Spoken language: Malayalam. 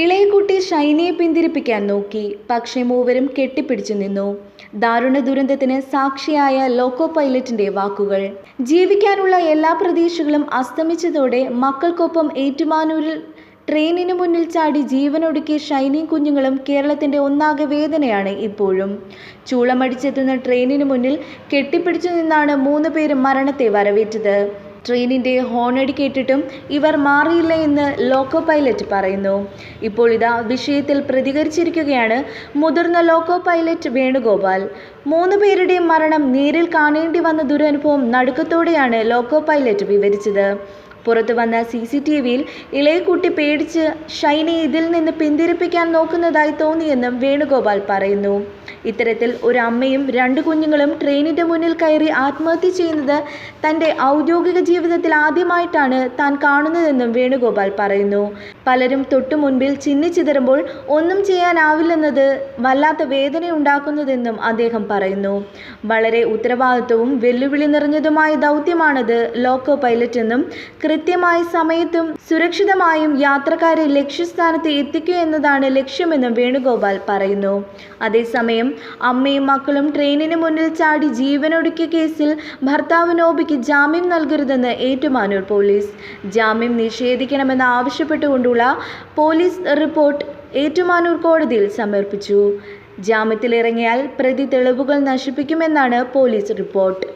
ഇളയകുട്ടി ഷൈനിയെ പിന്തിരിപ്പിക്കാൻ നോക്കി, പക്ഷേ മൂവരും കെട്ടിപ്പിടിച്ചു നിന്നു. ദാരുണ ദുരന്തത്തിന് സാക്ഷിയായ ലോക്കോ പൈലറ്റിന്റെ വാക്കുകൾ. ജീവിക്കാനുള്ള എല്ലാ പ്രതീക്ഷകളും അസ്തമിച്ചതോടെ മക്കൾക്കൊപ്പം ഏറ്റുമാനൂരിൽ ട്രെയിനിന് മുന്നിൽ ചാടി ജീവനൊടുക്കിയ ഷൈനിയും കുഞ്ഞുങ്ങളും കേരളത്തിന്റെ ഒന്നാകെ വേദനയാണ് ഇപ്പോഴും. ചൂളമടിച്ചെത്തുന്ന ട്രെയിനിന് മുന്നിൽ കെട്ടിപ്പിടിച്ചു നിന്നാണ് 3 പേരും മരണത്തെ വരവേറ്റത്. ട്രെയിനിന്റെ ഹോണടി കേട്ടിട്ടും ഇവർ മാറിയില്ല എന്ന് ലോക്കോ പൈലറ്റ് പറയുന്നു. ഇപ്പോൾ ഇതാ വിഷയത്തിൽ പ്രതികരിച്ചിരിക്കുകയാണ് മുതിർന്ന ലോക്കോ പൈലറ്റ് വേണുഗോപാൽ. 3 പേരുടെയും മരണം നേരിൽ കാണേണ്ടി വന്ന ദുരനുഭവം നടുക്കത്തോടെയാണ് ലോക്കോ പൈലറ്റ് വിവരിച്ചത്. പുറത്തു വന്ന CCTVയിൽ ഇളയക്കുട്ടി പേടിച്ച് ഷൈനിയെ ഇതിൽ നിന്ന് പിന്തിരിപ്പിക്കാൻ നോക്കുന്നതായി തോന്നിയെന്നും വേണുഗോപാൽ പറയുന്നു. ഇത്തരത്തിൽ ഒരു അമ്മയും 2 കുഞ്ഞുങ്ങളും ട്രെയിനിന്റെ മുന്നിൽ കയറി ആത്മഹത്യ ചെയ്യുന്നത് തന്റെ ഔദ്യോഗിക ജീവിതത്തിൽ ആദ്യമായിട്ടാണ് താൻ കാണുന്നതെന്നും വേണുഗോപാൽ പറയുന്നു. പലരും തൊട്ടു മുൻപിൽ ചിന്നിച്ചിതറുമ്പോൾ ഒന്നും ചെയ്യാനാവില്ലെന്നത് വല്ലാത്ത വേദനയുണ്ടാക്കുന്നതെന്നും അദ്ദേഹം പറയുന്നു. വളരെ ഉത്തരവാദിത്വവും വെല്ലുവിളി നിറഞ്ഞതുമായ ദൗത്യമാണത് ലോക്കോ പൈലറ്റ് എന്നും കൃത്യമായ സമയത്തും സുരക്ഷിതമായും യാത്രക്കാരെ ലക്ഷ്യസ്ഥാനത്ത് എത്തിക്കുക എന്നതാണ് ലക്ഷ്യമെന്നും വേണുഗോപാൽ പറയുന്നു. അതേസമയം അമ്മയും മക്കളും ട്രെയിനിന് മുന്നിൽ ചാടി ജീവനൊടുക്കിയ കേസിൽ ഭർത്താവ് നോബിക്ക് ജാമ്യം നൽകരുതെന്ന് ഏറ്റുമാനൂർ പോലീസ്. ജാമ്യം നിഷേധിക്കണമെന്ന് ആവശ്യപ്പെട്ടുകൊണ്ടുള്ള പോലീസ് റിപ്പോർട്ട് ഏറ്റുമാനൂർ കോടതിയിൽ സമർപ്പിച്ചു. ജാമ്യത്തിലിറങ്ങിയാൽ പ്രതി തെളിവുകൾ നശിപ്പിക്കുമെന്നാണ് പോലീസ് റിപ്പോർട്ട്.